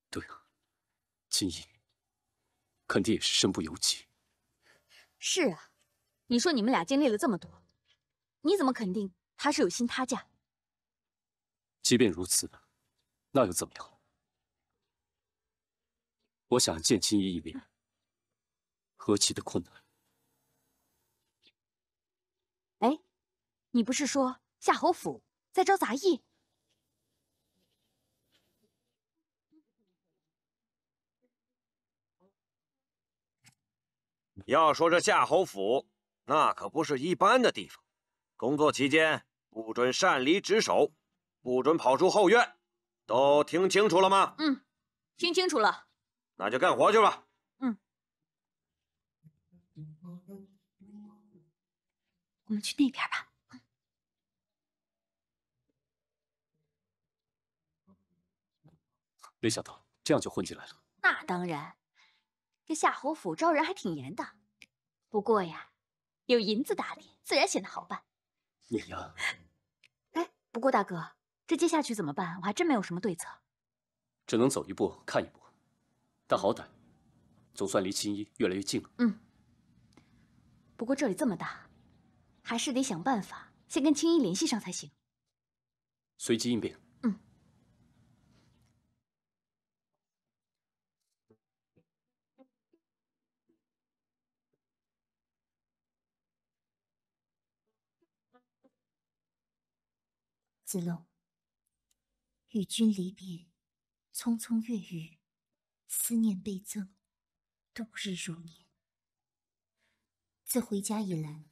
对啊，青衣肯定也是身不由己。是啊，你说你们俩经历了这么多，你怎么肯定他是有心他嫁？即便如此，那又怎么样？我想见青衣一面，何其的困难！哎，你不是说夏侯府在招杂役？要说这夏侯府，那可不是一般的地方。工作期间不准擅离职守，不准跑出后院，都听清楚了吗？嗯，听清楚了。那就干活去吧。嗯，我们去那边吧。没想到这样就混进来了。那当然，这夏侯府招人还挺严的。不过呀，有银子打点，自然显得好办。你呀，哎，不过大哥，这接下去怎么办？我还真没有什么对策。只能走一步看一步，但好歹总算离青衣越来越近了。嗯。不过这里这么大，还是得想办法先跟青衣联系上才行。随机应变。嗯。子龙，与君离别，匆匆月余，思念倍增，度日如年。自回家以来，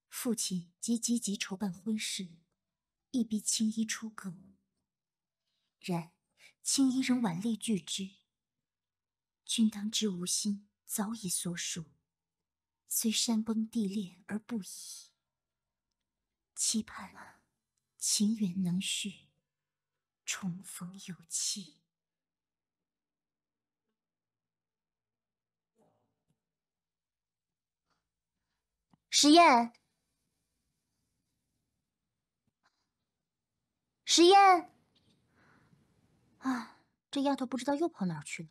父亲即积极筹办婚事，亦逼青衣出阁。然青衣仍顽劣拒之。君当知吾心早已所属，虽山崩地裂而不移。期盼情缘能续，重逢有期。实验，实验。啊，这丫头不知道又跑哪儿去了。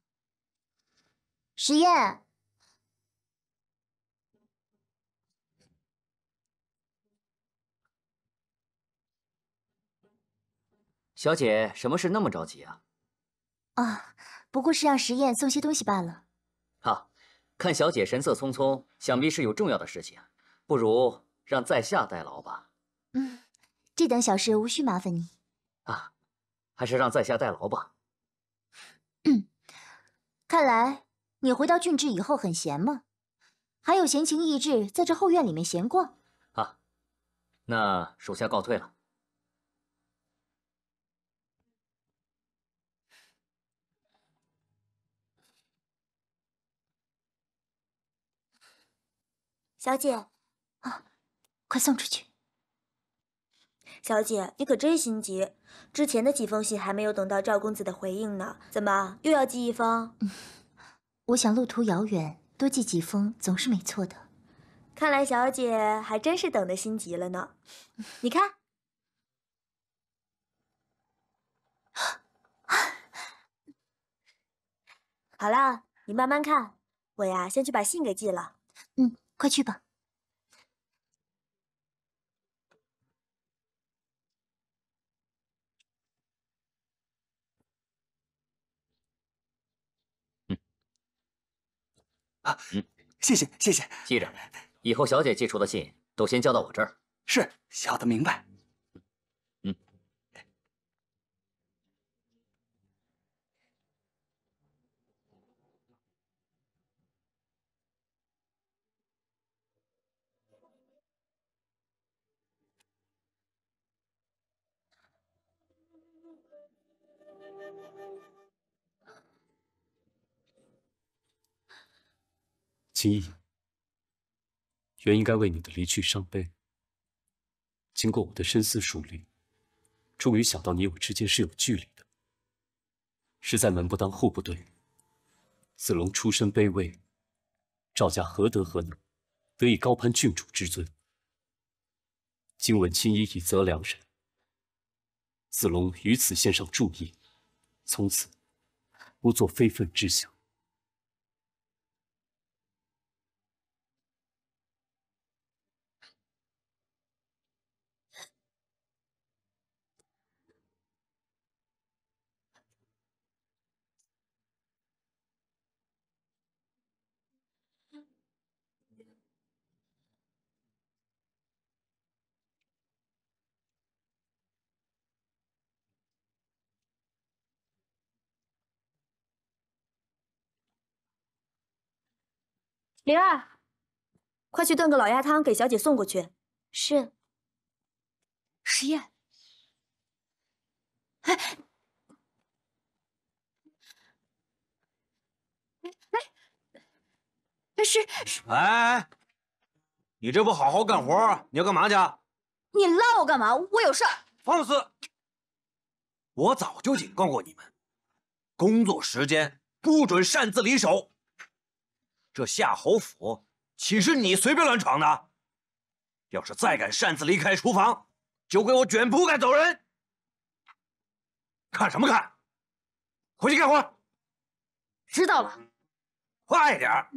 实验，小姐，什么事那么着急啊？啊，不过是让实验送些东西罢了。哈，看小姐神色匆匆，想必是有重要的事情，不如让在下代劳吧。嗯，这等小事无需麻烦你。啊，还是让在下代劳吧。看来你回到郡治以后很闲嘛，还有闲情逸致在这后院里面闲逛。啊，那属下告退了。小姐，啊，快送出去。小姐，你可真心急，之前的几封信还没有等到赵公子的回应呢，怎么又要寄一封？我想路途遥远，多寄几封总是没错的。看来小姐还真是等得心急了呢。你看，好了，你慢慢看，我呀先去把信给寄了。嗯，快去吧。谢谢谢谢。记着，以后小姐寄出的信都先交到我这儿。是，小的明白。嗯。青衣，原应该为你的离去伤悲。经过我的深思熟虑，终于想到你我之间是有距离的。实在门不当户不对，子龙出身卑微，赵家何德何能，得以高攀郡主之尊？今闻青衣已择良人，子龙于此献上祝意，从此不做非分之想。灵儿，快去炖个老鸭汤给小姐送过去。是。实验。哎，哎，你这不好好干活，你要干嘛去？你拉我干嘛？我有事儿。放肆！我早就警告过你们，工作时间不准擅自离手。这夏侯府岂是你随便乱闯的？要是再敢擅自离开厨房，就给我卷铺盖走人！看什么看？回去干活。知道了。快点儿！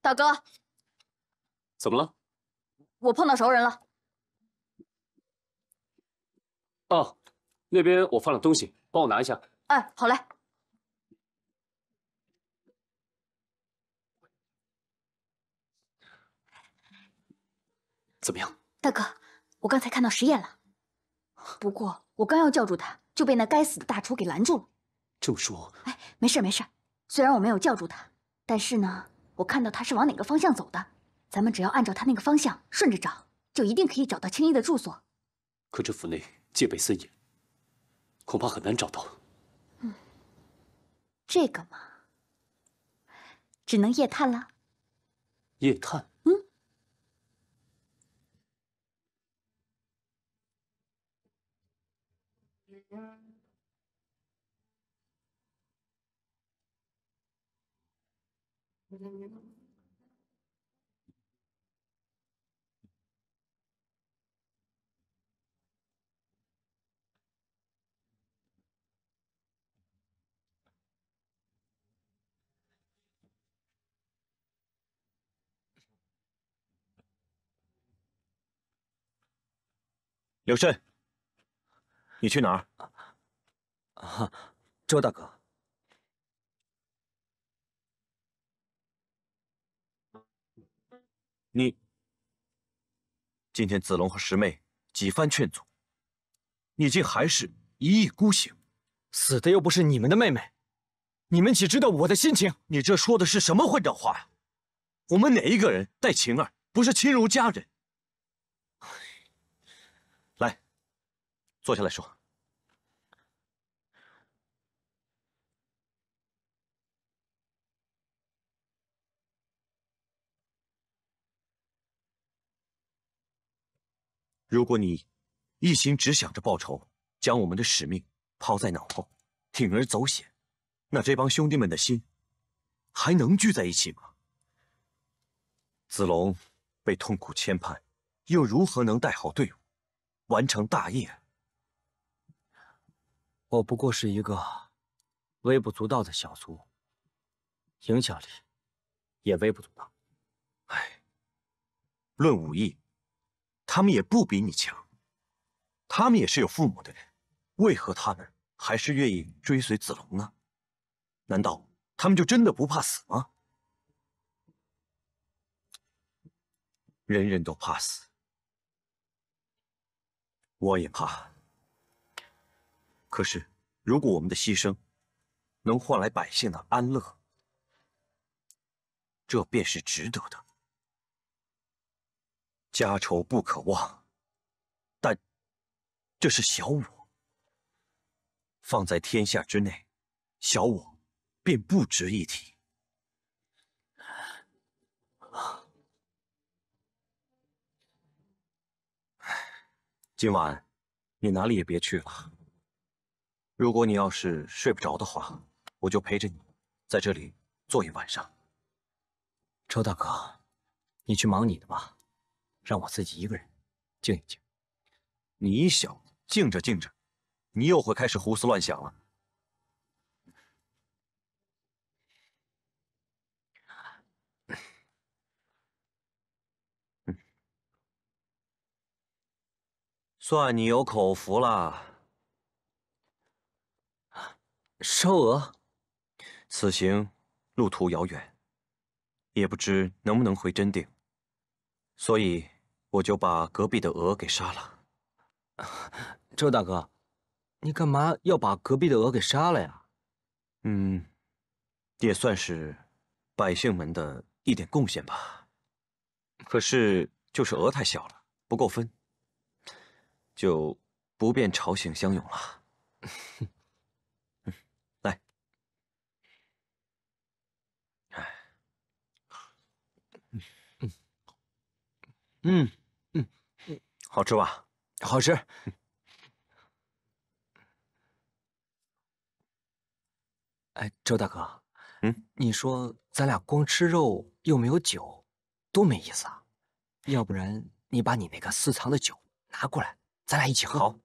大哥，怎么了？我碰到熟人了。哦，那边我放了东西，帮我拿一下。哎，好嘞。怎么样？大哥，我刚才看到实验了，不过我刚要叫住他，就被那该死的大厨给拦住了。这么说，哎，没事没事，虽然我没有叫住他，但是呢，我看到他是往哪个方向走的，咱们只要按照他那个方向顺着找，就一定可以找到青衣的住所。可这府内戒备森严，恐怕很难找到。这个嘛，只能夜探了。夜探？刘慎，你去哪儿？啊，周大哥，你今天子龙和师妹几番劝阻，你竟还是一意孤行。死的又不是你们的妹妹，你们岂知道我的心情？你这说的是什么混账话呀？我们哪一个人待晴儿不是亲如家人？来，坐下来说。如果你一心只想着报仇，将我们的使命抛在脑后，铤而走险，那这帮兄弟们的心还能聚在一起吗？子龙被痛苦牵绊，又如何能带好队伍，完成大业？我不过是一个微不足道的小卒，影响力也微不足道。唉，论武艺，他们也不比你强，他们也是有父母的人，为何他们还是愿意追随子龙呢？难道他们就真的不怕死吗？人人都怕死，我也怕。可是，如果我们的牺牲能换来百姓的安乐，这便是值得的。家仇不可忘，但这是小我。放在天下之内，小我便不值一提。今晚你哪里也别去了。如果你要是睡不着的话，我就陪着你在这里坐一晚上。周大哥，你去忙你的吧，让我自己一个人静一静。你一想静着静着，你又会开始胡思乱想了。算你有口福了。烧鹅，此行路途遥远，也不知能不能回真定，所以我就把隔壁的鹅给杀了。周大哥，你干嘛要把隔壁的鹅给杀了呀？也算是百姓们的一点贡献吧。可是就是鹅太小了，不够分，就不便朝夕相拥了。来，好吃吧？好吃。哎，周大哥，你说咱俩光吃肉又没有酒，多没意思啊！要不然你把你那个私藏的酒拿过来，咱俩一起喝。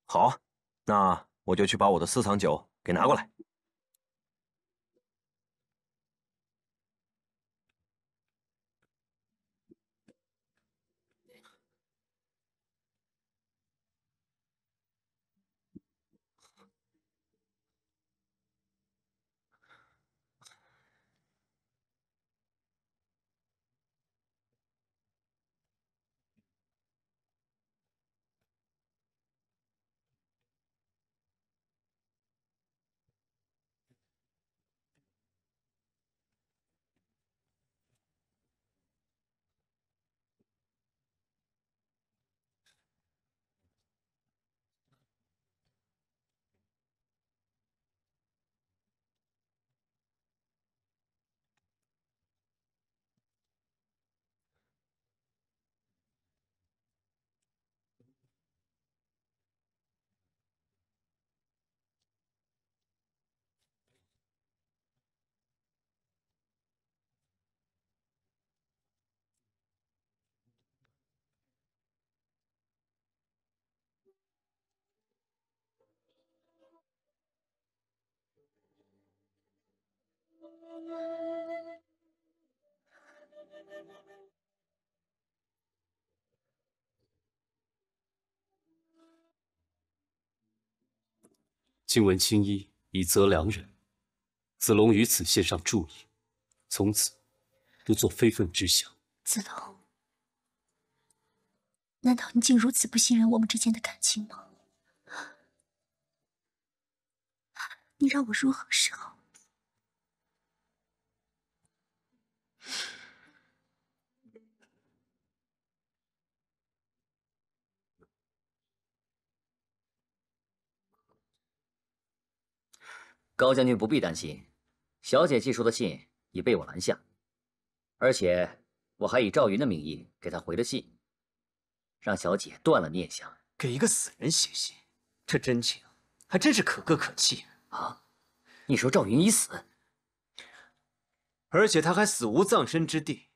好，那我就去把我的私藏酒给拿过来。今闻青衣已择良人，子龙于此献上祝意，从此不做非分之想。子龙，难道你竟如此不信任我们之间的感情吗？你让我如何是好？高将军不必担心，小姐寄出的信已被我拦下，而且我还以赵云的名义给他回了信，让小姐断了念想。给一个死人写信，这真情还真是可歌可泣啊！你说赵云已死，而且他还死无葬身之地，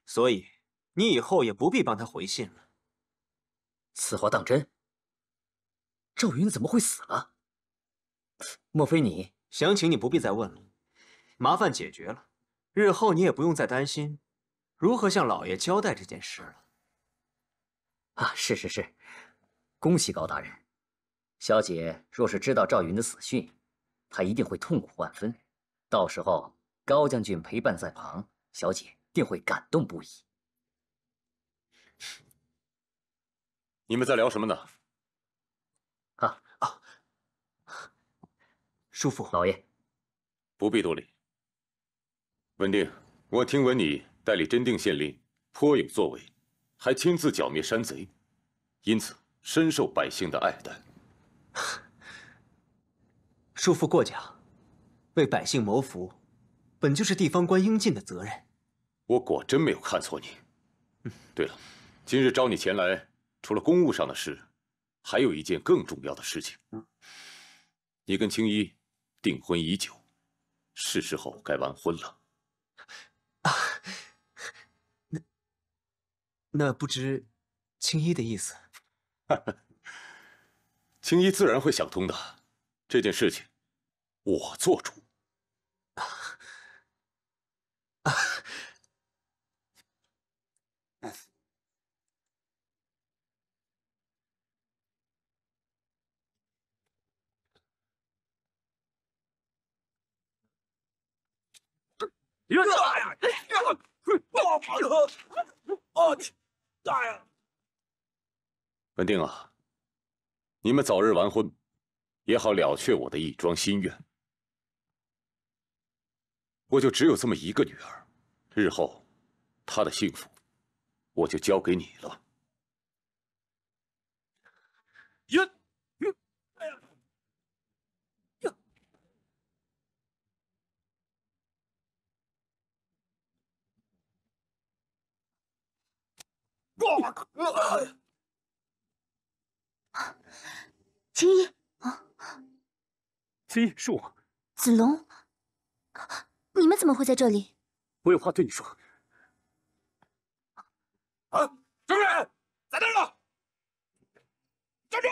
所以你以后也不必帮他回信了。此话当真？赵云怎么会死了？莫非你……详情你不必再问了，麻烦解决了，日后你也不用再担心如何向老爷交代这件事了。啊，是，恭喜高大人。小姐若是知道赵云的死讯，她一定会痛苦万分。到时候高将军陪伴在旁，小姐定会感动不已。你们在聊什么呢？叔父，老爷，不必多礼。文定，我听闻你代理真定县令，颇有作为，还亲自剿灭山贼，因此深受百姓的爱戴。叔父过奖，为百姓谋福，本就是地方官应尽的责任。我果真没有看错你。对了，今日召你前来，除了公务上的事，还有一件更重要的事情。你跟青衣订婚已久，是时候该完婚了。那不知青衣的意思？青衣自然会想通的。这件事情，我做主。文定啊，你们早日完婚，也好了却我的一桩心愿。我就只有这么一个女儿，日后她的幸福，我就交给你了。青衣啊，青衣，是我。子龙，你们怎么会在这里？我有话对你说。啊！什么人？在哪儿呢？站住！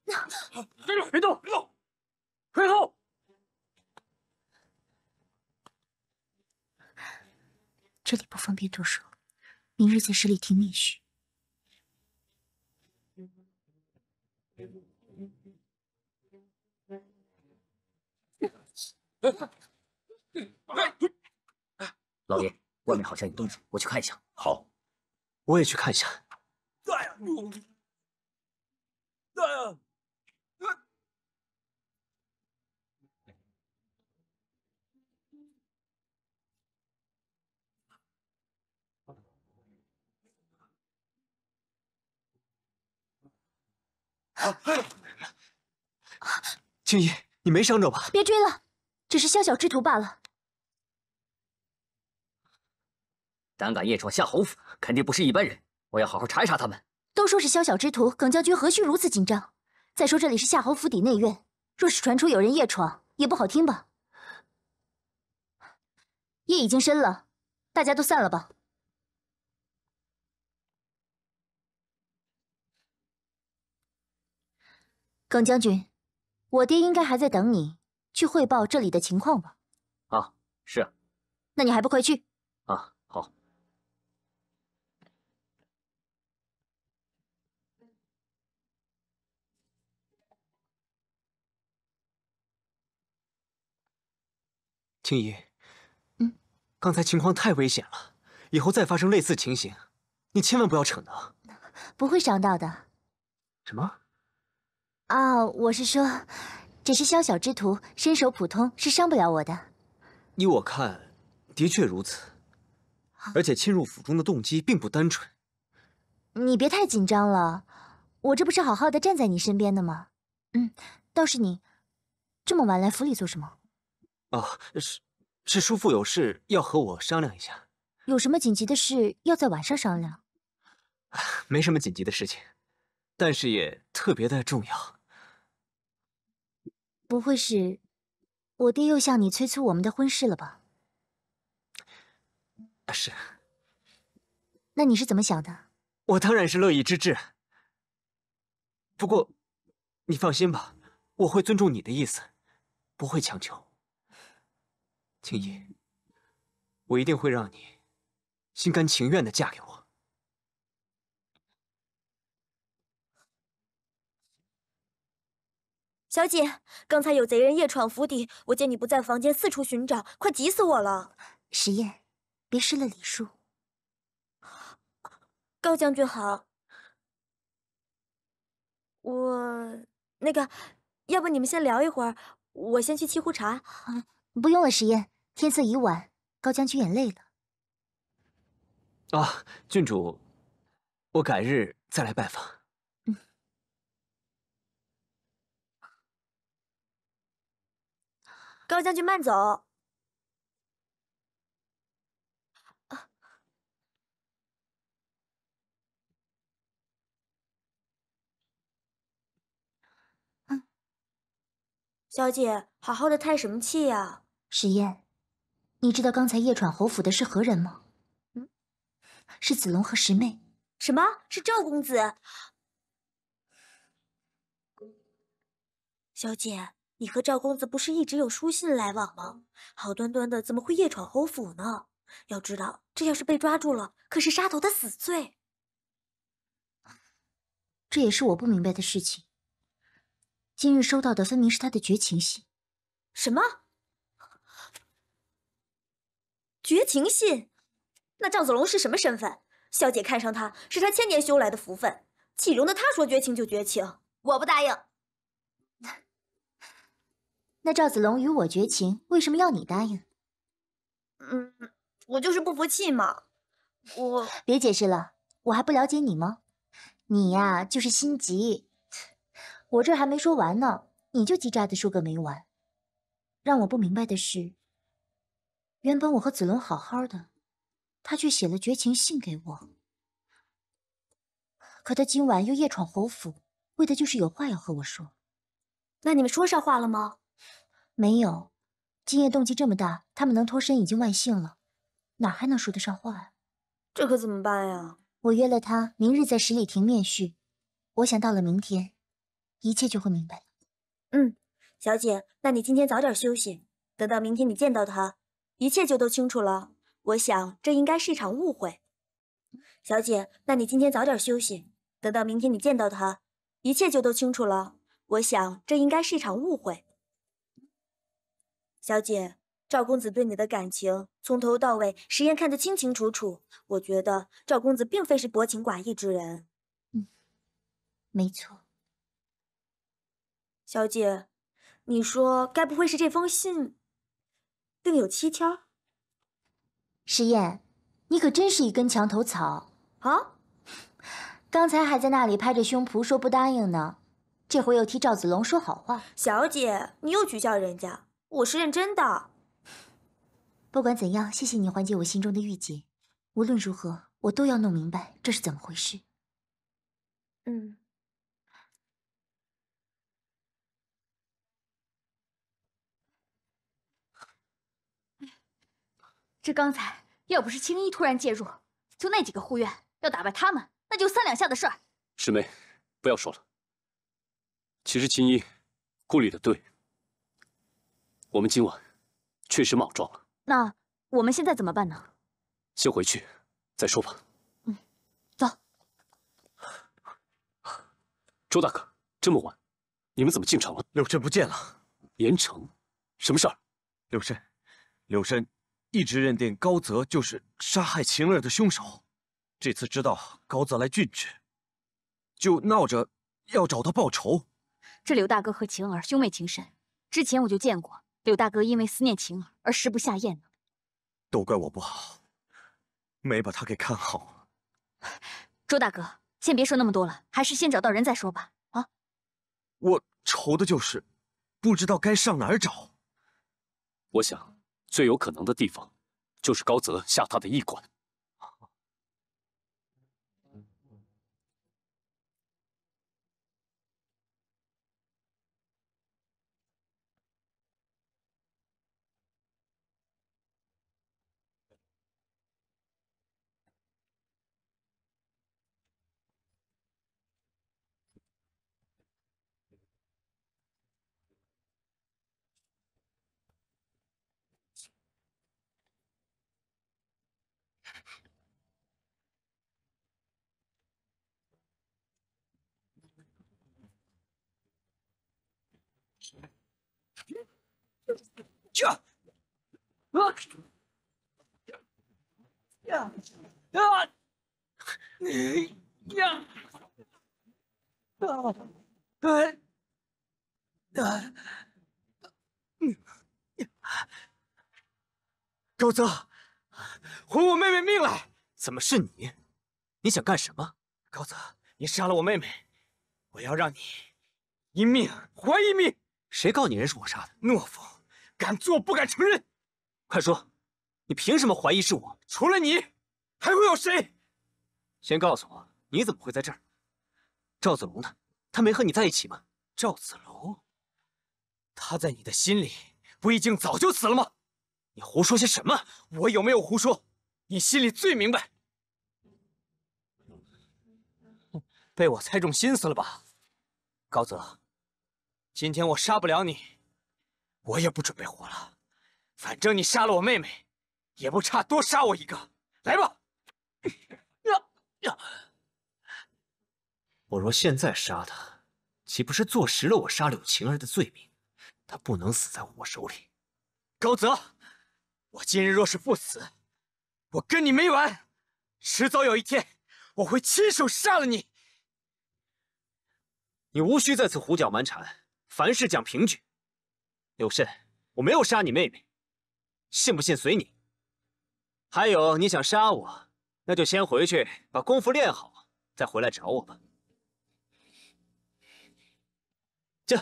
站住！别动！别动！退后！这里不方便多说，明日在十里亭密叙。老爷，外面好像有动静，我去看一下。好，我也去看一下。大呀！大呀！青衣，你没伤着吧？别追了，只是宵小之徒罢了。胆敢夜闯夏侯府，肯定不是一般人。我要好好查一查他们。都说是宵小之徒，耿将军何须如此紧张？再说这里是夏侯府邸内院，若是传出有人夜闯，也不好听吧？夜已经深了，大家都散了吧。耿将军，我爹应该还在等你去汇报这里的情况吧？啊，是。那你还不快去？啊，好。青衣，刚才情况太危险了，以后再发生类似情形，你千万不要逞能。不会伤到的。什么？啊，我是说，只是宵小之徒，身手普通，是伤不了我的。依我看，的确如此，而且侵入府中的动机并不单纯。你别太紧张了，我这不是好好的站在你身边的吗？倒是你，这么晚来府里做什么？哦，是叔父有事要和我商量一下。有什么紧急的事要在晚上商量？没什么紧急的事情，但是也特别的重要。不会是我爹又向你催促我们的婚事了吧？是。那你是怎么想的？我当然是乐意之至。不过，你放心吧，我会尊重你的意思，不会强求。青衣，我一定会让你心甘情愿的嫁给我。小姐，刚才有贼人夜闯府邸，我见你不在房间，四处寻找，快急死我了。石燕，别失了礼数。高将军好，那个，要不你们先聊一会儿，我先去沏壶茶。不用了，石燕，天色已晚，高将军也累了。啊，郡主，我改日再来拜访。高将军慢走。小姐，好好的叹什么气呀？石燕，你知道刚才夜闯侯府的是何人吗？是子龙和师妹。什么？是赵公子？小姐，你和赵公子不是一直有书信来往吗？好端端的怎么会夜闯侯府呢？要知道，这要是被抓住了，可是杀头的死罪。这也是我不明白的事情。今日收到的分明是他的绝情信。什么？绝情信？那赵子龙是什么身份？小姐看上他是他千年修来的福分，岂容得他说绝情就绝情？我不答应。那赵子龙与我绝情，为什么要你答应？我就是不服气嘛。我别解释了，我还不了解你吗？你呀，就是心急。我这还没说完呢，你就叽喳的说个没完。让我不明白的是，原本我和子龙好好的，他却写了绝情信给我。可他今晚又夜闯侯府，为的就是有话要和我说。那你们说上话了吗？没有，今夜动静这么大，他们能脱身已经万幸了，哪还能说得上话呀？这可怎么办呀？我约了他，明日在十里亭面叙。我想到了明天，一切就会明白了。小姐，那你今天早点休息，等到明天你见到他，一切就都清楚了。我想这应该是一场误会。小姐，那你今天早点休息，等到明天你见到他，一切就都清楚了。我想这应该是一场误会。小姐，赵公子对你的感情从头到尾，实验看得清清楚楚。我觉得赵公子并非是薄情寡义之人。没错。小姐，你说该不会是这封信另有蹊跷？石燕，你可真是一根墙头草啊！刚才还在那里拍着胸脯说不答应呢，这回又替赵子龙说好话。小姐，你又取笑人家，我是认真的。不管怎样，谢谢你缓解我心中的郁结。无论如何，我都要弄明白这是怎么回事。这刚才要不是青衣突然介入，就那几个护院要打败他们，那就3两下的事儿。师妹，不要说了。其实青衣顾虑的对，我们今晚确实莽撞了。那我们现在怎么办呢？先回去再说吧。走。周大哥，这么晚，你们怎么进城了？柳深不见了。盐城，什么事儿？柳深一直认定高泽就是杀害晴儿的凶手。这次知道高泽来郡治，就闹着要找他报仇。这柳大哥和晴儿兄妹情深，之前我就见过柳大哥因为思念晴儿而食不下咽呢。都怪我不好，没把他给看好。周大哥，先别说那么多了，还是先找到人再说吧。啊，我愁的就是不知道该上哪儿找。我想最有可能的地方就是高泽下榻的驿馆。高泽，还我妹妹命来！怎么是你？你想干什么？高泽，你杀了我妹妹，我要让你一命还一命！谁告你人是我杀的？懦夫，敢做不敢承认！快说，你凭什么怀疑是我？除了你，还会有谁？先告诉我，你怎么会在这儿？赵子龙呢？他没和你在一起吗？赵子龙，他在你的心里不已经早就死了吗？你胡说些什么？我有没有胡说？你心里最明白。被我猜中心思了吧？高泽，今天我杀不了你，我也不准备活了。反正你杀了我妹妹，也不差多杀我一个。来吧！我若现在杀他，岂不是坐实了我杀柳晴儿的罪名？他不能死在我手里。高泽，我今日若是不死，我跟你没完！迟早有一天，我会亲手杀了你！你无需在此胡搅蛮缠，凡事讲凭据。柳慎，我没有杀你妹妹，信不信随你。还有，你想杀我，那就先回去把功夫练好，再回来找我吧。这，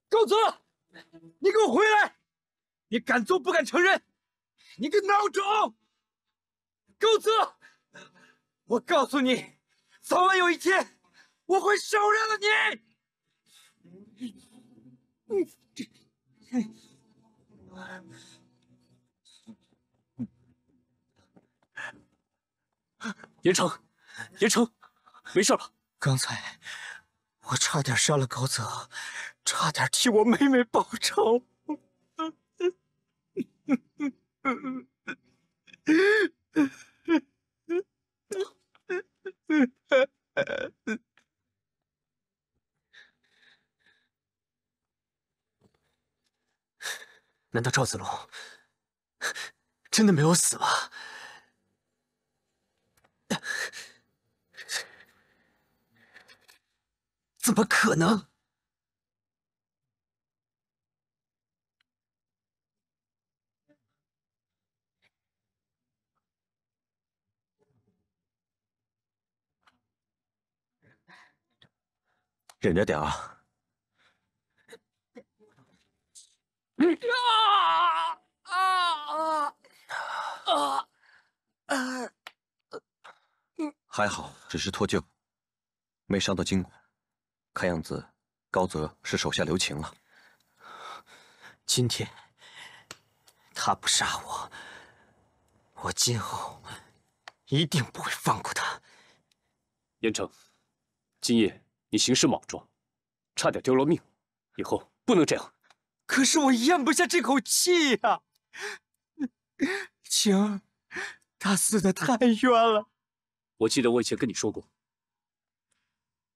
高泽，你给我回来！你敢做不敢承认，你个孬种！高泽，我告诉你，早晚有一天我会手刃了你！严城，严城，没事吧？刚才我差点杀了高泽，差点替我妹妹报仇。难道赵子龙真的没有死吗？怎么可能？忍着点啊！还好，只是脱臼，没伤到筋骨。看样子，高泽是手下留情了。今天他不杀我，我今后一定不会放过他。严城，今夜你行事莽撞，差点丢了命，以后不能这样。可是我咽不下这口气呀！晴儿，她死得太冤了。我记得我以前跟你说过，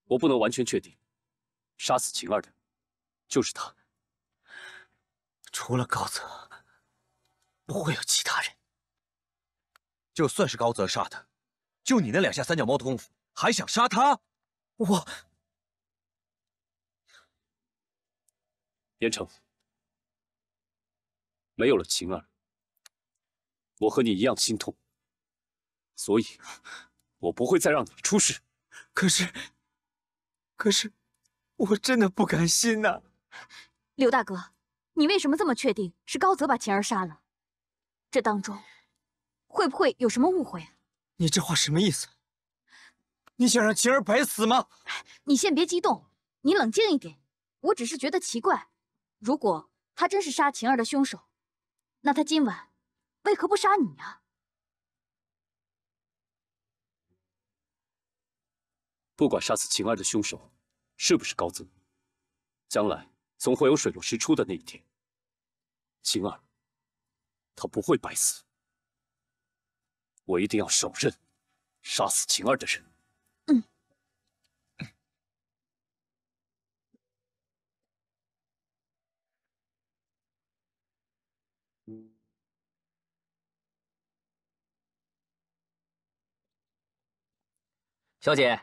我不能完全确定，杀死晴儿的就是他。除了高泽，不会有其他人。就算是高泽杀的，就你那两下三脚猫的功夫，还想杀他？我……严城，没有了晴儿，我和你一样心痛，所以，我不会再让你出事。可是，我真的不甘心呐！刘大哥，你为什么这么确定是高泽把晴儿杀了？这当中会不会有什么误会啊？你这话什么意思？你想让晴儿白死吗？你先别激动，你冷静一点。我只是觉得奇怪，如果他真是杀晴儿的凶手，那他今晚为何不杀你啊？不管杀死晴儿的凶手是不是高泽，将来总会有水落石出的那一天。晴儿，她不会白死。我一定要手刃杀死晴儿的人。小姐，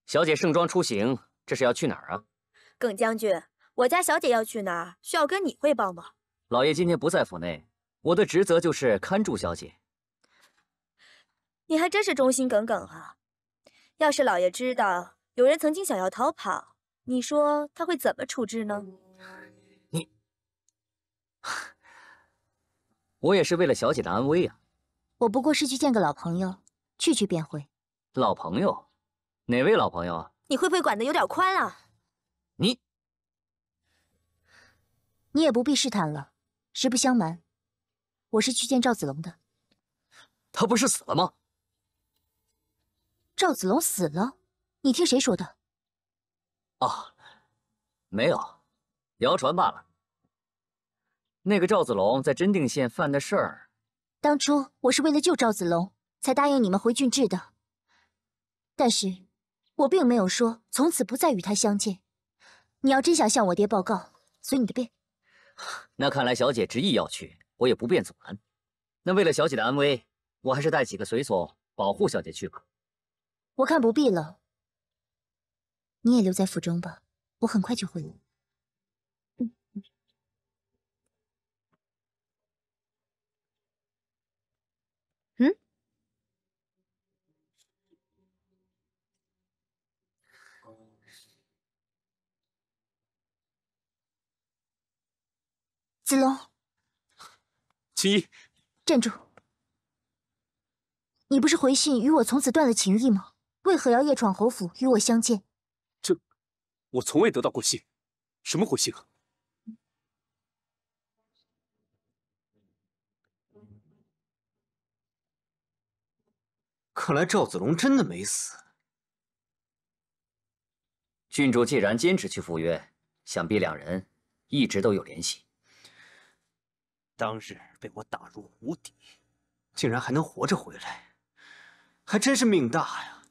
小姐盛装出行，这是要去哪儿啊？耿将军，我家小姐要去哪儿，需要跟你汇报吗？老爷今天不在府内，我的职责就是看住小姐。你还真是忠心耿耿啊！要是老爷知道有人曾经想要逃跑，你说他会怎么处置呢？我也是为了小姐的安危啊。我不过是去见个老朋友，去便会。老朋友？哪位老朋友啊？你会不会管得有点宽啊？你也不必试探了。实不相瞒，我是去见赵子龙的。他不是死了吗？赵子龙死了？你听谁说的？啊，没有，谣传罢了。那个赵子龙在真定县犯的事儿，当初我是为了救赵子龙，才答应你们回郡治的。但是，我并没有说从此不再与他相见。你要真想向我爹报告，随你的便。那看来小姐执意要去，我也不便阻拦。那为了小姐的安危，我还是带几个随从保护小姐去吧。我看不必了，你也留在府中吧，我很快就回来。子龙，青衣，站住！你不是回信与我从此断了情谊吗？为何要夜闯侯府与我相见？这，我从未得到过信。什么回信啊？看来赵子龙真的没死。郡主既然坚持去赴约，想必两人一直都有联系。当日被我打入湖底，竟然还能活着回来，还真是命大呀！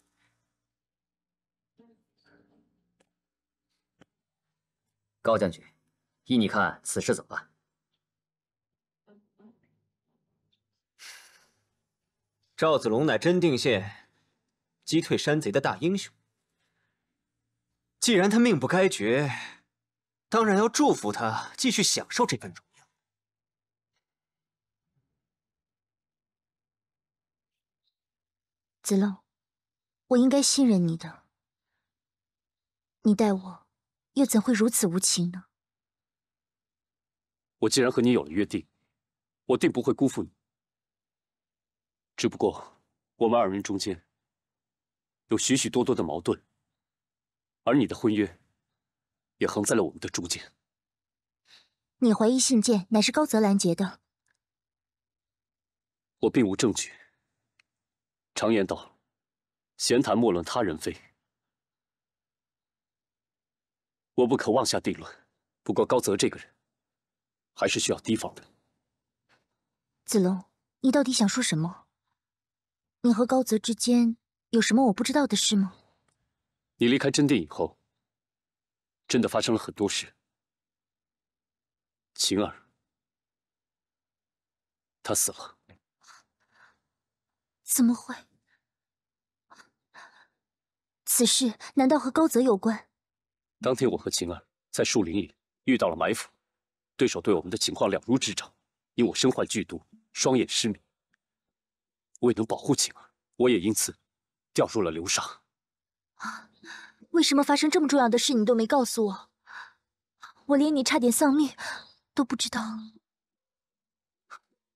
高将军，依你看，此事怎么办？赵子龙乃真定县击退山贼的大英雄，既然他命不该绝，当然要祝福他继续享受这份荣耀。子龙，我应该信任你的，你待我又怎会如此无情呢？我既然和你有了约定，我定不会辜负你。只不过，我们二人中间有许许多多的矛盾，而你的婚约也横在了我们的中间。你怀疑信件乃是高泽拦截的？我并无证据。常言道，闲谈莫论他人非。我不可妄下定论。不过高泽这个人，还是需要提防的。子龙，你到底想说什么？你和高泽之间有什么我不知道的事吗？你离开真殿以后，真的发生了很多事。晴儿，她死了。怎么会？此事难道和高泽有关？当天我和晴儿在树林里遇到了埋伏，对手对我们的情况了如指掌。因我身患剧毒，双眼失明，未能保护晴儿，我也因此掉入了流沙。啊！为什么发生这么重要的事你都没告诉我？我连你差点丧命都不知道。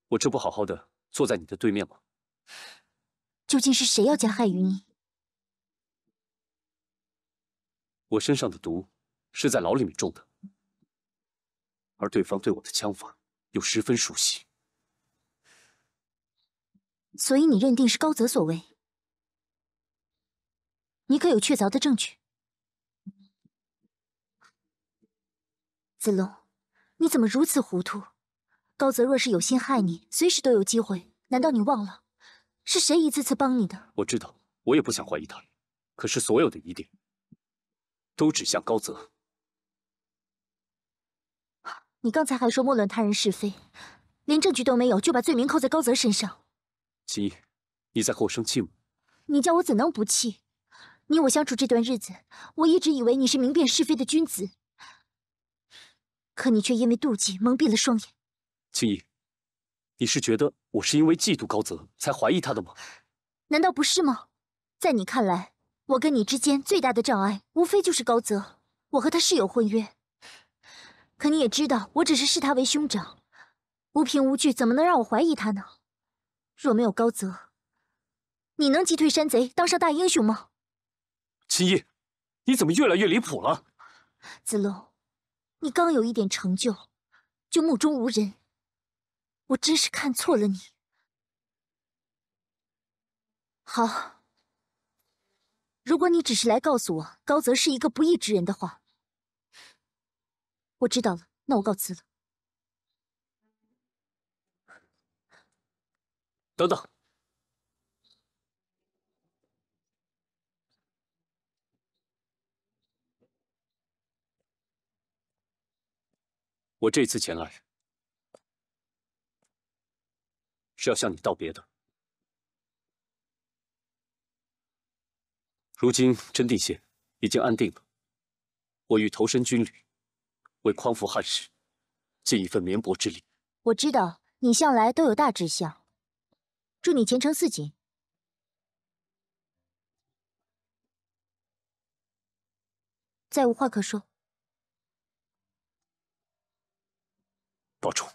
我这不好好的坐在你的对面吗？究竟是谁要加害于你？我身上的毒是在牢里面中的，而对方对我的枪法又十分熟悉，所以你认定是高泽所为？你可有确凿的证据？子龙，你怎么如此糊涂？高泽若是有心害你，随时都有机会。难道你忘了，是谁一次次帮你的？我知道，我也不想怀疑他，可是所有的疑点都指向高泽。你刚才还说莫论他人是非，连证据都没有，就把罪名扣在高泽身上。秦毅，你在和我生气吗？你叫我怎能不气？你我相处这段日子，我一直以为你是明辨是非的君子，可你却因为妒忌蒙蔽了双眼。秦毅，你是觉得我是因为嫉妒高泽才怀疑他的吗？难道不是吗？在你看来，我跟你之间最大的障碍，无非就是高泽。我和他是有婚约，可你也知道，我只是视他为兄长，无凭无据，怎么能让我怀疑他呢？若没有高泽，你能击退山贼，当上大英雄吗？秦毅，你怎么越来越离谱了？子龙，你刚有一点成就，就目中无人。我真是看错了你。好，如果你只是来告诉我高泽是一个不义之人的话，我知道了，那我告辞了。等等，我这次前来是要向你道别的。如今真定县已经安定了，我欲投身军旅，为匡扶汉室尽一份绵薄之力。我知道你向来都有大志向，祝你前程似锦。再无话可说。保重。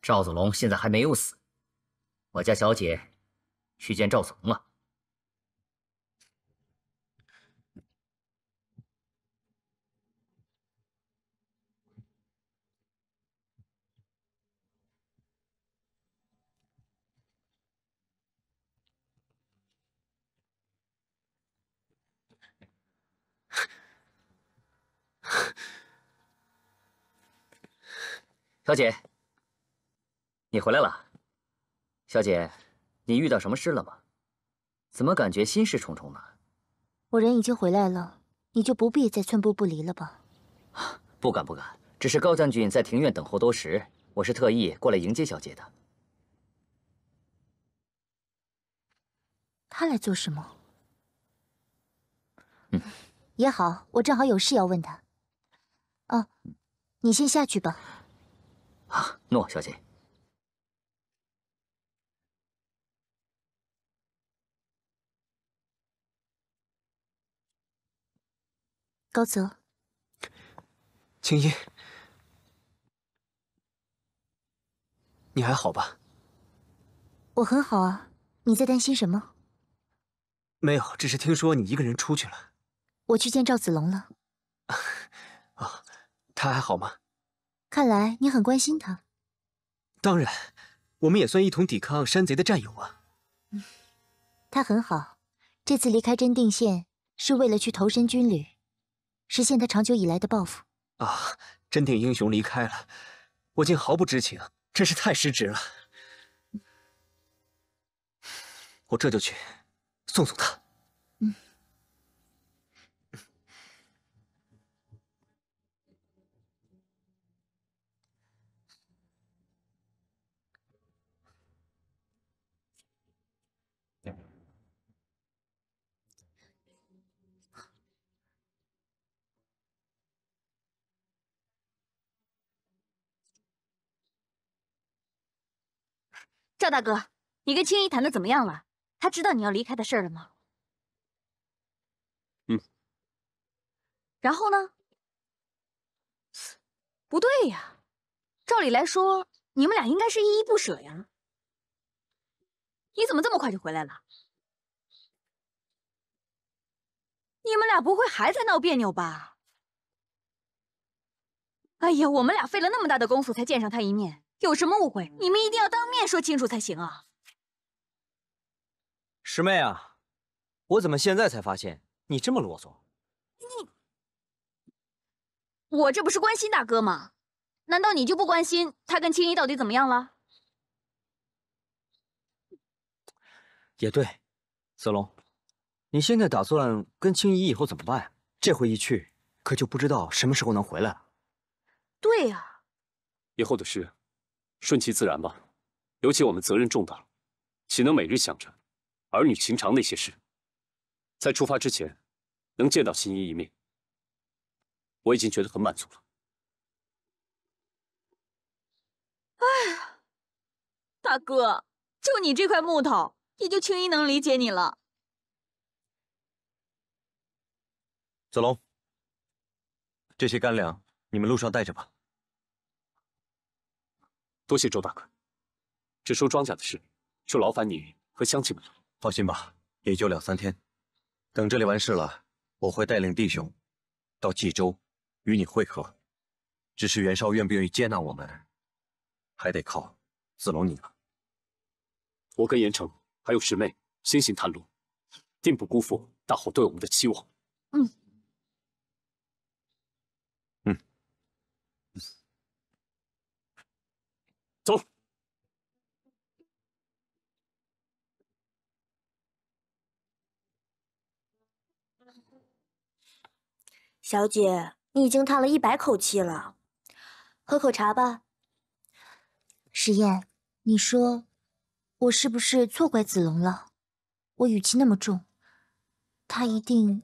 赵子龙现在还没有死，我家小姐去见赵子龙了。小姐，你回来了。小姐，你遇到什么事了吗？怎么感觉心事重重呢？我人已经回来了，你就不必再寸步不离了吧？不敢不敢，只是高将军在庭院等候多时，我是特意过来迎接小姐的。他来做什么？也好，我正好有事要问他。哦，你先下去吧。啊，诺，小姐。高泽，青衣，你还好吧？我很好啊。你在担心什么？没有，只是听说你一个人出去了。我去见赵子龙了。啊，他还好吗？看来你很关心他。当然，我们也算一同抵抗山贼的战友啊。他很好，这次离开真定县是为了去投身军旅，实现他长久以来的抱负。啊，真定英雄离开了，我竟毫不知情，真是太失职了。我这就去送送他。赵大哥，你跟青衣谈的怎么样了？他知道你要离开的事儿了吗？然后呢？不对呀，照理来说，你们俩应该是依依不舍呀。你怎么这么快就回来了？你们俩不会还在闹别扭吧？哎呀，我们俩费了那么大的功夫才见上他一面，有什么误会，你们一定要当面说清楚才行啊！师妹啊，我怎么现在才发现你这么啰嗦？我这不是关心大哥吗？难道你就不关心他跟青衣到底怎么样了？也对，子龙，你现在打算跟青衣以后怎么办呀？这回一去，可就不知道什么时候能回来了。对呀，以后的事，顺其自然吧。尤其我们责任重大，岂能每日想着儿女情长那些事？在出发之前，能见到青衣一面，我已经觉得很满足了。哎呀，大哥，就你这块木头，也就青衣能理解你了。子龙，这些干粮你们路上带着吧。多谢周大哥，这收庄稼的事，就劳烦你和乡亲们了。放心吧，也就2、3天。等这里完事了，我会带领弟兄到冀州与你会合。只是袁绍愿不愿意接纳我们，还得靠子龙你了。我跟严城还有师妹先行探路，定不辜负大伙对我们的期望。走。小姐，你已经叹了100口气了，喝口茶吧。石燕，你说我是不是错怪子龙了？我语气那么重，他一定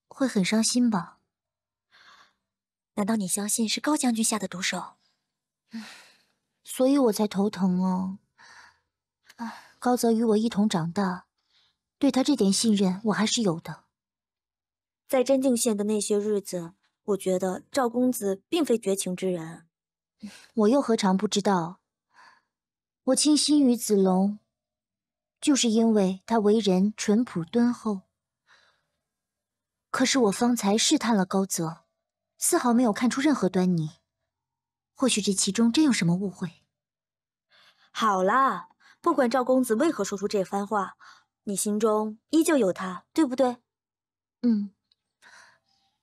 会很伤心吧？难道你相信是高将军下的毒手？所以我才头疼哦。高泽与我一同长大，对他这点信任我还是有的。在真定县的那些日子，我觉得赵公子并非绝情之人。我又何尝不知道？我倾心于子龙，就是因为他为人淳朴敦厚。可是我方才试探了高泽，丝毫没有看出任何端倪。或许这其中真有什么误会。好啦，不管赵公子为何说出这番话，你心中依旧有他，对不对？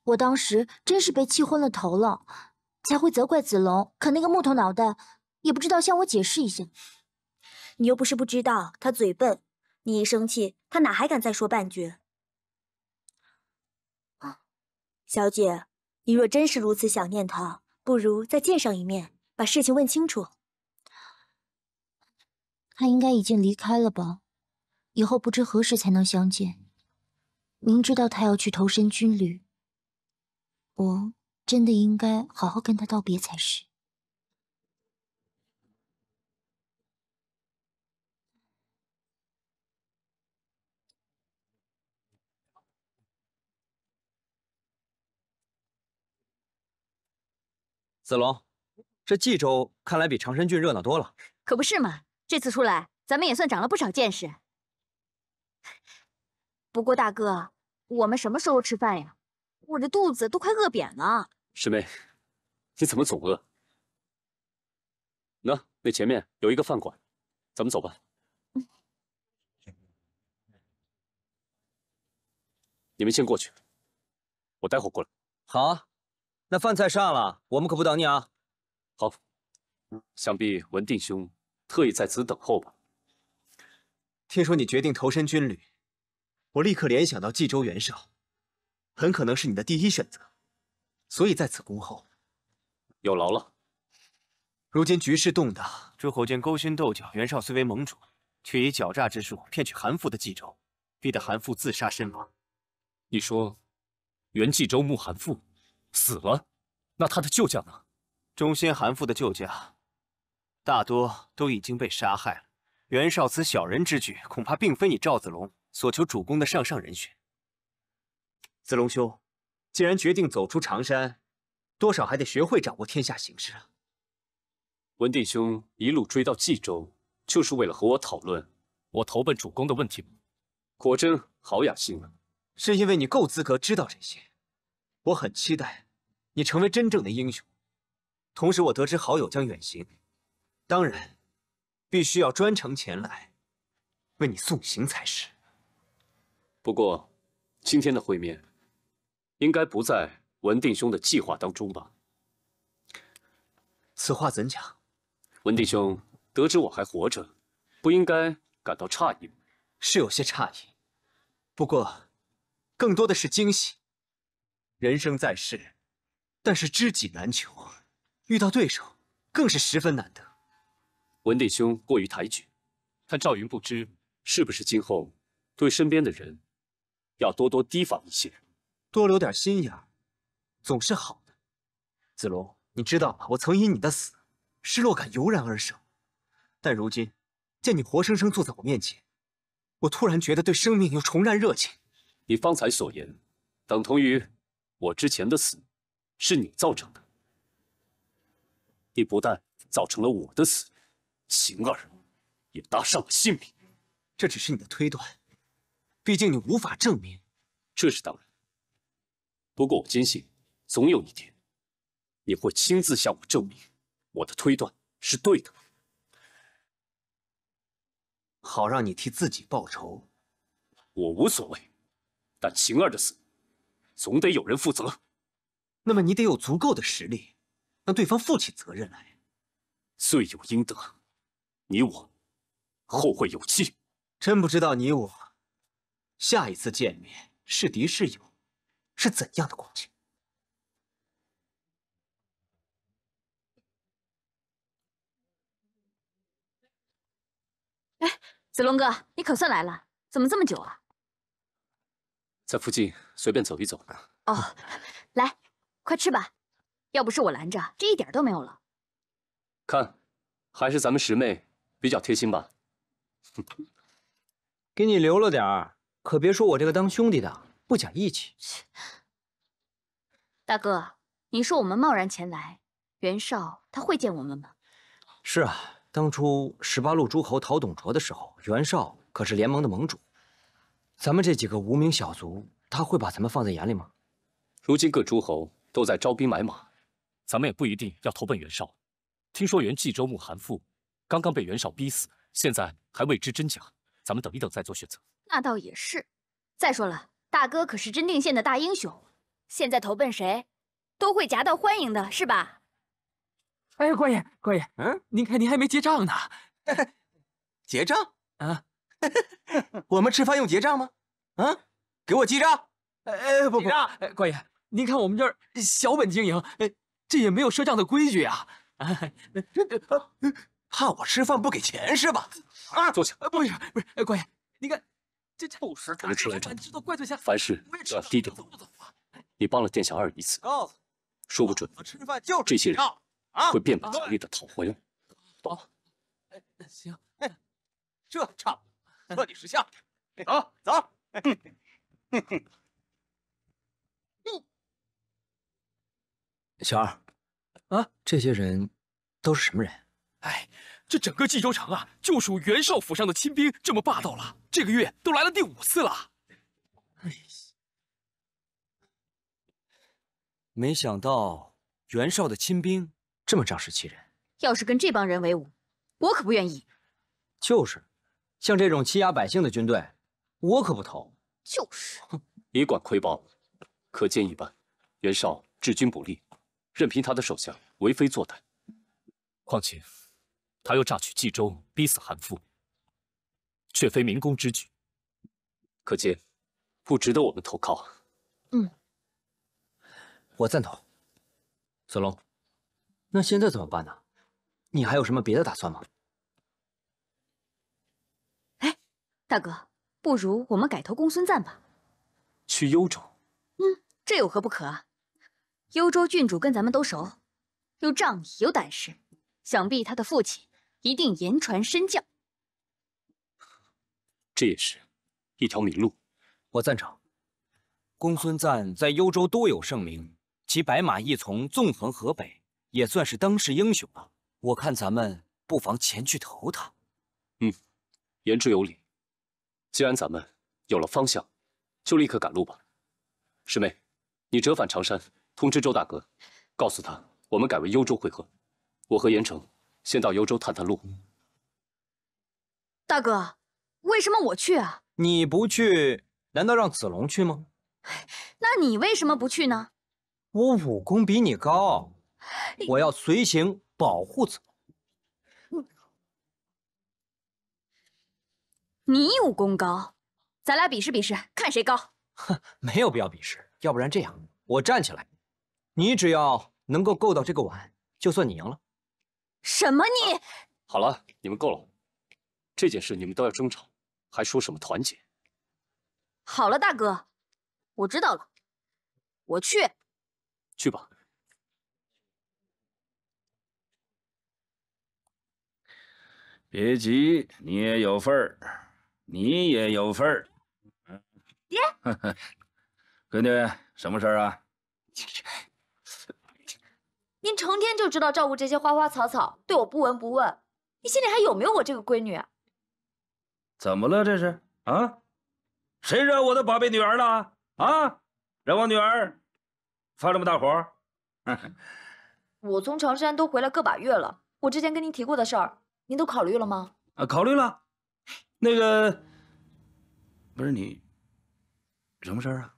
我当时真是被气昏了头了，才会责怪子龙，可那个木头脑袋也不知道向我解释一下。你又不是不知道，他嘴笨，你一生气，他哪还敢再说半句？小姐，你若真是如此想念他，不如再见上一面，把事情问清楚。他应该已经离开了吧？以后不知何时才能相见。明知道他要去投身军旅，我真的应该好好跟他道别才是。子龙，这冀州看来比长山郡热闹多了。可不是嘛，这次出来，咱们也算长了不少见识。不过大哥，我们什么时候吃饭呀？我这肚子都快饿扁了。师妹，你怎么总饿？那前面有一个饭馆，咱们走吧。你们先过去，我待会儿过来。好啊，那饭菜上了，我们可不等你啊。好，想必文定兄特意在此等候吧？听说你决定投身军旅，我立刻联想到冀州袁绍，很可能是你的第一选择，所以在此恭候。有劳了。如今局势动荡，诸侯间勾心斗角，袁绍虽为盟主，却以狡诈之术骗取韩馥的冀州，逼得韩馥自杀身亡。你说，原冀州牧韩馥死了，那他的旧将呢？忠心韩馥的旧将，大多都已经被杀害了。袁绍此小人之举，恐怕并非你赵子龙所求主公的上人选。子龙兄，既然决定走出常山，多少还得学会掌握天下形势啊。文定兄一路追到冀州，就是为了和我讨论我投奔主公的问题吗？果真好雅兴啊！是因为你够资格知道这些，我很期待你成为真正的英雄。同时，我得知好友将远行，当然必须要专程前来为你送行才是。不过，今天的会面应该不在文定兄的计划当中吧？此话怎讲？文定兄得知我还活着，不应该感到诧异吗？是有些诧异，不过更多的是惊喜。人生在世，但是知己难求，遇到对手更是十分难得。文定兄过于抬举，但赵云不知是不是今后对身边的人要多多提防一些，多留点心眼儿，总是好的。子龙，你知道吗？我曾因你的死，失落感油然而生，但如今见你活生生坐在我面前，我突然觉得对生命又重燃热情。你方才所言，等同于我之前的死是你造成的。你不但造成了我的死，晴儿也搭上了性命。这只是你的推断，毕竟你无法证明。这是当然。不过我坚信，总有一天，你会亲自向我证明我的推断是对的。好让你替自己报仇。我无所谓，但晴儿的死，总得有人负责。那么你得有足够的实力，让对方负起责任来。罪有应得，你我后会有期。真不知道你我下一次见面是敌是友，是怎样的光景。哎，子龙哥，你可算来了，怎么这么久啊？在附近随便走一走。哦，来，快吃吧，要不是我拦着，这一点都没有了。看，还是咱们师妹比较贴心吧。给你留了点儿，可别说我这个当兄弟的不讲义气。大哥，你说我们贸然前来，袁绍他会见我们吗？是啊，当初18路诸侯讨董卓的时候，袁绍可是联盟的盟主。咱们这几个无名小卒，他会把咱们放在眼里吗？如今各诸侯都在招兵买马，咱们也不一定要投奔袁绍。听说原冀州牧韩馥刚刚被袁绍逼死，现在还未知真假，咱们等一等再做选择。那倒也是。再说了，大哥可是真定县的大英雄，现在投奔谁，都会夹道欢迎的，是吧？哎，官爷，官爷，您看您还没结账呢。结账啊？我们吃饭用结账吗？啊，给我记账！不，官爷，您看我们这儿小本经营，这也没有赊账的规矩啊。怕我吃饭不给钱是吧？啊，坐下。不是，官爷，你看这不识大吃来着，知道怪罪下，凡事都要低调。你帮了殿下2一次，说不准这些人会变本加厉的讨回来。好，行，这场彻底识相。走走。小二，啊，这些人都是什么人？哎，这整个冀州城啊，就属袁绍府上的亲兵这么霸道了。这个月都来了第5次了。没想到袁绍的亲兵这么仗势欺人。要是跟这帮人为伍，我可不愿意。就是，像这种欺压百姓的军队，我可不投。就是，以管窥豹，可见一斑。袁绍治军不力，任凭他的手下为非作歹。况且，他又榨取冀州，逼死韩馥，却非明公之举，可见不值得我们投靠。我赞同。子龙，那现在怎么办呢？你还有什么别的打算吗？哎，大哥，不如我们改投公孙瓒吧。去幽州？这有何不可啊？幽州郡主跟咱们都熟，又仗义有胆识，想必他的父亲一定言传身教。这也是一条明路。我赞成。公孙瓒在幽州多有盛名，其白马一从纵横河北，也算是当世英雄了。我看咱们不妨前去投他。言之有理。既然咱们有了方向，就立刻赶路吧。师妹，你折返长山，通知周大哥，告诉他我们改为幽州会合。我和严城先到幽州探探路。大哥，为什么我去啊？你不去，难道让子龙去吗？那你为什么不去呢？我武功比你高，我要随行保护子龙。你武功高，咱俩比试比试，看谁高。没有必要比试，要不然这样，我站起来，你只要能够够到这个碗，就算你赢了。什么你？好了，你们够了，这件事你们都要争吵，还说什么团结？好了，大哥，我知道了，我去。去吧。别急，你也有份儿，你也有份儿。爹，闺女，什么事儿啊？您成天就知道照顾这些花花草草，对我不闻不问，你心里还有没有我这个闺女？怎么了？这是啊？谁惹我的宝贝女儿了？啊？让我女儿发这么大火？我从长山都回来个把月了，我之前跟您提过的事儿，您都考虑了吗？啊，考虑了。那个，不是你，什么事儿啊？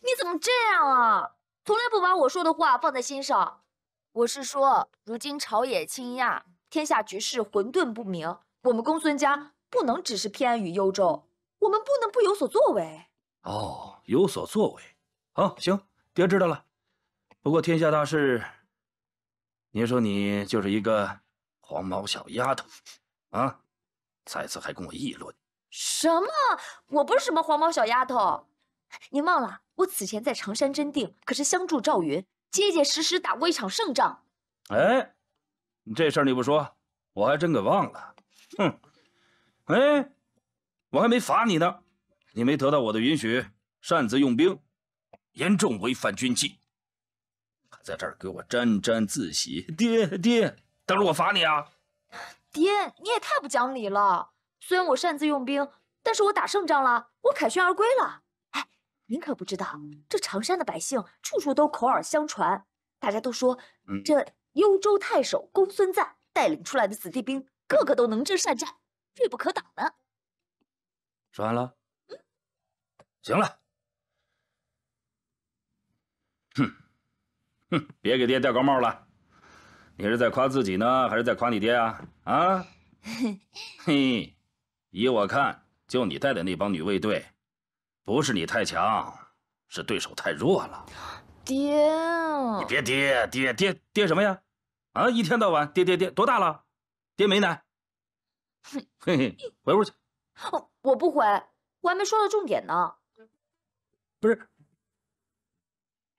你怎么这样啊？从来不把我说的话放在心上。我是说，如今朝野倾轧，天下局势混沌不明，我们公孙家不能只是偏安于幽州，我们不能不有所作为。哦，有所作为。好，行，爹知道了。不过天下大事，你说你就是一个黄毛小丫头，啊，再次还跟我议论。什么？我不是什么黄毛小丫头，您忘了，我此前在常山真定可是相助赵云，结结实实打过一场胜仗。哎，这事儿你不说，我还真给忘了。哼，哎，我还没罚你呢，你没得到我的允许，擅自用兵，严重违反军纪，还在这儿给我沾沾自喜。爹，等着我罚你啊！爹，你也太不讲理了。虽然我擅自用兵，但是我打胜仗了，我凯旋而归了。哎，您可不知道，这长山的百姓处处都口耳相传，大家都说这幽州太守公孙瓒带领出来的子弟兵，个个都能征善战，锐不可挡呢。说完了？行了。哼，别给爹戴高帽了。你是在夸自己呢，还是在夸你爹啊？啊？嘿，依我看，就你带的那帮女卫队，不是你太强，是对手太弱了。爹，你别爹什么呀？啊，一天到晚爹，多大了？爹没奶。嘿嘿，回屋去。我不回，我还没说到重点呢。不是，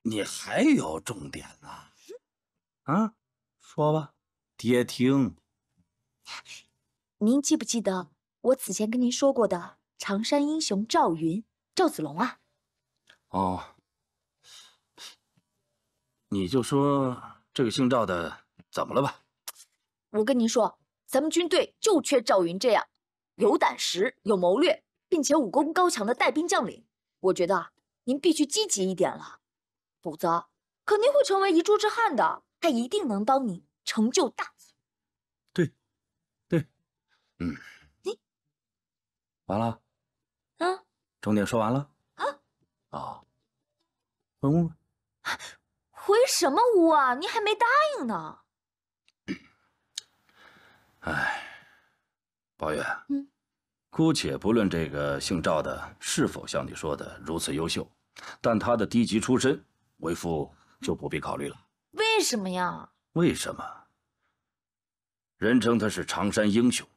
你还有重点呢？啊，说吧，爹听。您记不记得我此前跟您说过的常山英雄赵云、赵子龙啊？哦，你就说这个姓赵的怎么了吧？我跟您说，咱们军队就缺赵云这样有胆识、有谋略，并且武功高强的带兵将领。我觉得您必须积极一点了，否则肯定会成为一柱之汉的。他一定能帮你成就大业。对，完了。啊？重点说完了？啊？哦，回屋吧。回什么屋啊？您还没答应呢。哎，宝月，姑且不论这个姓赵的是否像你说的如此优秀，但他的低级出身，为父就不必考虑了。为什么呀？为什么？人称他是常山英雄，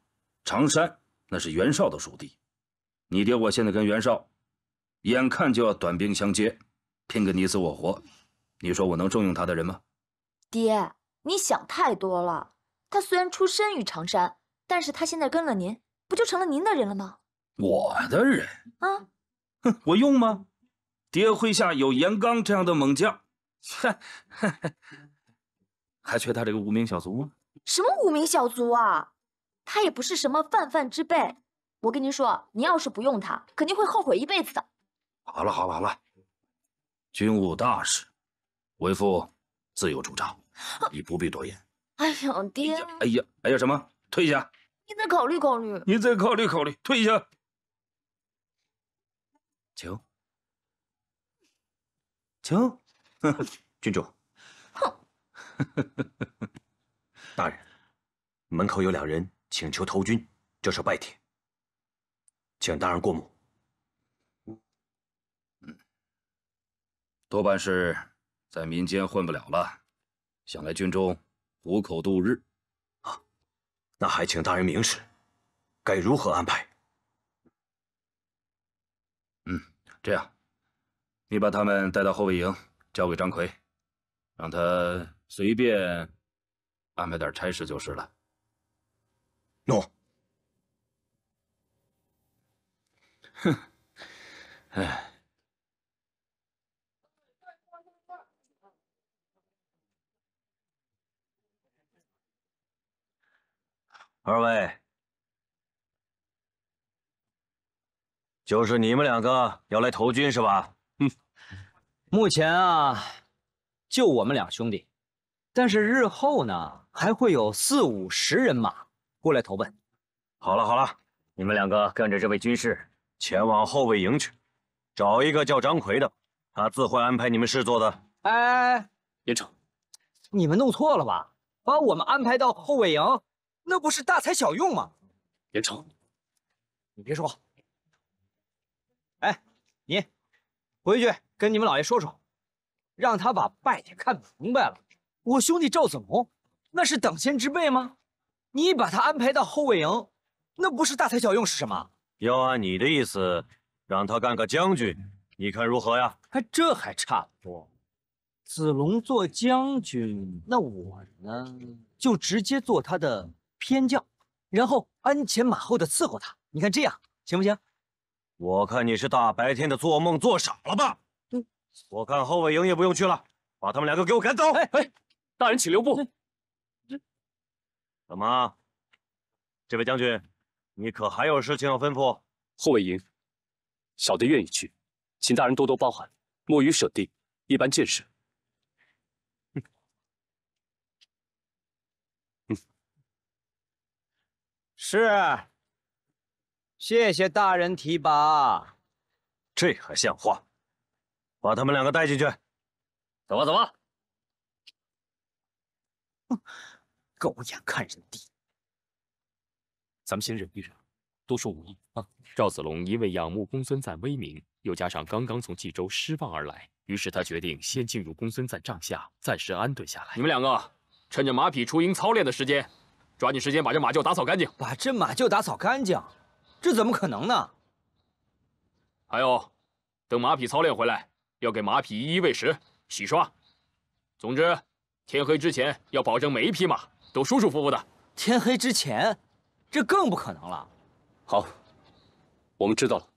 常山那是袁绍的属地。你爹我现在跟袁绍，眼看就要短兵相接，拼个你死我活，你说我能重用他的人吗？爹，你想太多了。他虽然出身于常山，但是他现在跟了您，不就成了您的人了吗？我的人啊？哼，我用吗？爹麾下有严刚这样的猛将，还缺他这个无名小卒吗？什么无名小卒啊？他也不是什么泛泛之辈。我跟您说，您要是不用他，肯定会后悔一辈子的。好了，军务大事，为父自有主张，你不必多言。哎呀，爹！哎呀，什么？退下！你再考虑考虑。你再考虑考虑，退下。请，郡主。哼。大人，门口有2人请求投军，这是拜帖，请大人过目。多半是在民间混不了了，想来军中糊口度日。啊，那还请大人明示，该如何安排？这样，你把他们带到后卫营，交给张奎，让他随便安排点差事就是了。诺。哼，哎。二位，就是你们两个要来投军是吧？目前啊，就我们两兄弟，但是日后呢，还会有40、50人马过来投奔。好了好了，你们两个跟着这位军士前往后卫营去，找一个叫张奎的，他自会安排你们事做的。哎，连城，你们弄错了吧？把我们安排到后卫营，那不是大材小用吗？连城，你别说话。哎，你回去跟你们老爷说说，让他把败点看明白了。我兄弟赵子龙那是等闲之辈吗？你把他安排到后卫营，那不是大材小用是什么？要按你的意思，让他干个将军，你看如何呀？这还差不多。子龙做将军，那我呢就直接做他的偏将，然后鞍前马后的伺候他。你看这样行不行？我看你是大白天的做梦做傻了吧？我看后卫营也不用去了，把他们两个给我赶走！大人请留步。怎么，这位将军，你可还有事情要吩咐？后卫营，小的愿意去，请大人多多包涵，莫与舍弟一般见识。是，谢谢大人提拔。这还像话？把他们两个带进去。走吧，走吧。狗眼看人低。咱们先忍一忍，多说无益啊。赵子龙因为仰慕公孙瓒威名，又加上刚刚从冀州失望而来，于是他决定先进入公孙瓒帐下，暂时安顿下来。你们两个趁着马匹出营操练的时间，抓紧时间把这马厩打扫干净。把这马厩打扫干净，这怎么可能呢？还有，等马匹操练回来，要给马匹一一喂食、洗刷。总之，天黑之前要保证每一匹马都舒舒服服的。天黑之前，这更不可能了。好，我们知道了。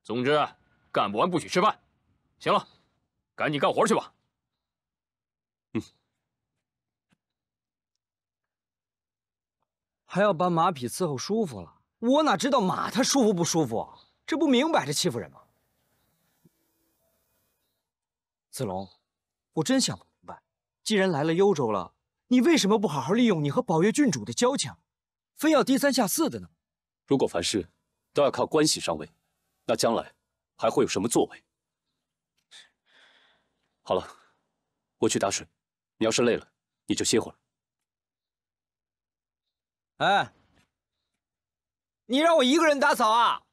总之，干不完不许吃饭。行了，赶紧干活去吧。还要把马匹伺候舒服了，我哪知道马它舒服不舒服啊？这不明摆着欺负人吗？子龙，我真想不明白，既然来了幽州了，你为什么不好好利用你和宝月郡主的交情，非要低三下四的呢？如果凡事都要靠关系上位，那将来还会有什么作为？好了，我去打水，你要是累了，你就歇会儿。哎，你让我一个人打扫啊？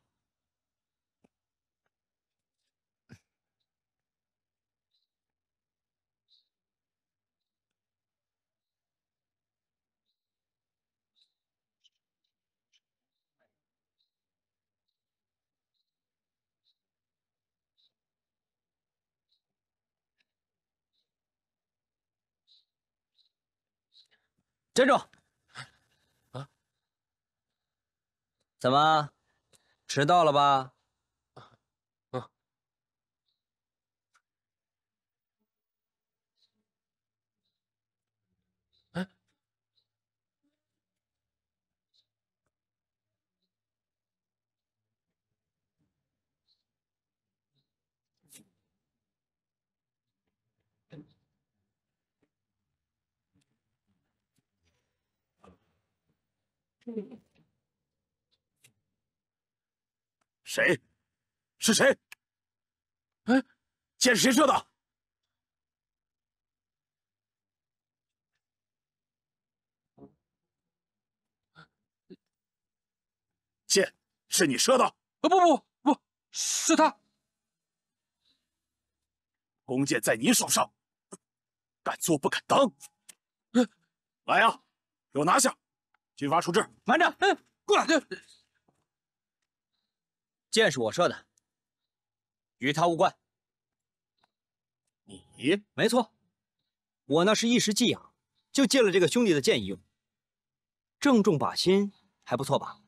站住！啊？怎么，迟到了吧？谁？是谁？哎，箭是谁射的？箭是你射的？不，是他。弓箭在你手上，敢做不敢当。来呀，给我拿下！军法处置。慢着，过来。箭是我射的，与他无关。你？没错，我那是一时技痒，就借了这个兄弟的箭一用。正中靶心，还不错吧？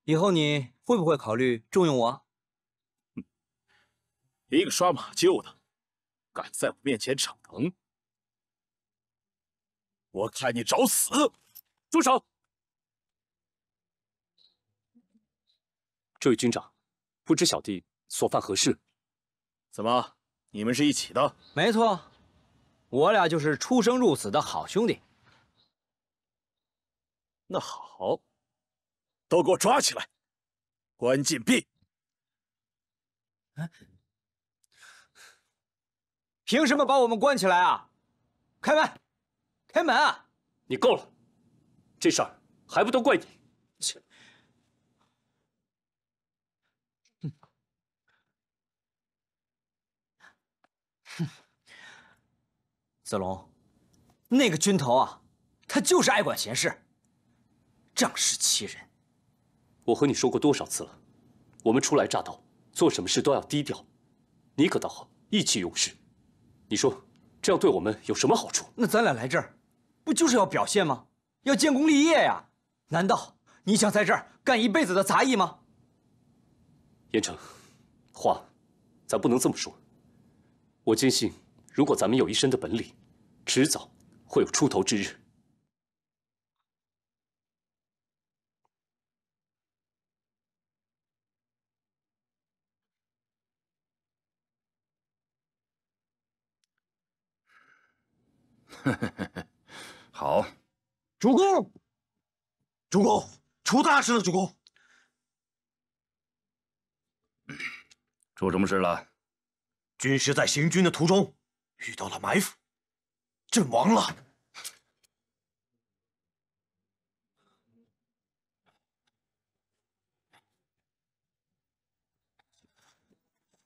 以后你会不会考虑重用我？一个刷马厩的，敢在我面前逞能，我看你找死！住手！这位军长，不知小弟所犯何事？怎么，你们是一起的？没错，我俩就是出生入死的好兄弟。那好，都给我抓起来，关禁闭。凭什么把我们关起来啊？开门，开门啊！你够了，这事儿还不都怪你？切！子龙，那个军头啊，他就是爱管闲事，仗势欺人。我和你说过多少次了，我们初来乍到，做什么事都要低调。你可倒好，意气用事。你说这样对我们有什么好处？那咱俩来这儿，不就是要表现吗？要建功立业呀！难道你想在这儿干一辈子的杂役吗？严城，话，咱不能这么说。我坚信，如果咱们有一身的本领，迟早会有出头之日。好，主公，主公，出大事了！主公，出什么事了？军师在行军的途中遇到了埋伏，阵亡了。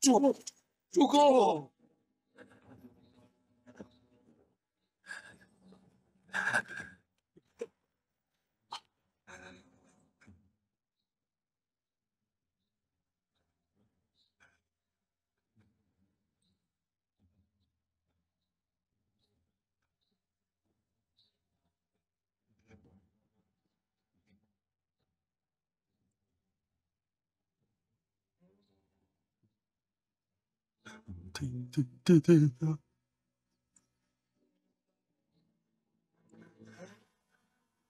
主公。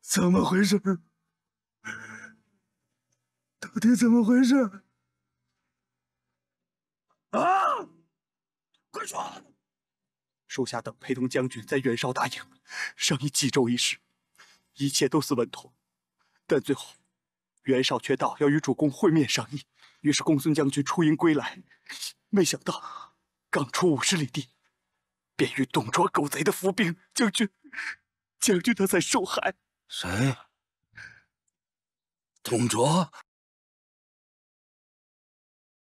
怎么回事？到底怎么回事？啊！快说！属下等陪同将军在袁绍大营商议冀州一事，一切都似稳妥，但最后袁绍却道要与主公会面商议，于是公孙将军出营归来，没想到刚出50里地，便遇董卓狗贼的伏兵，将军他才受害。谁？董卓？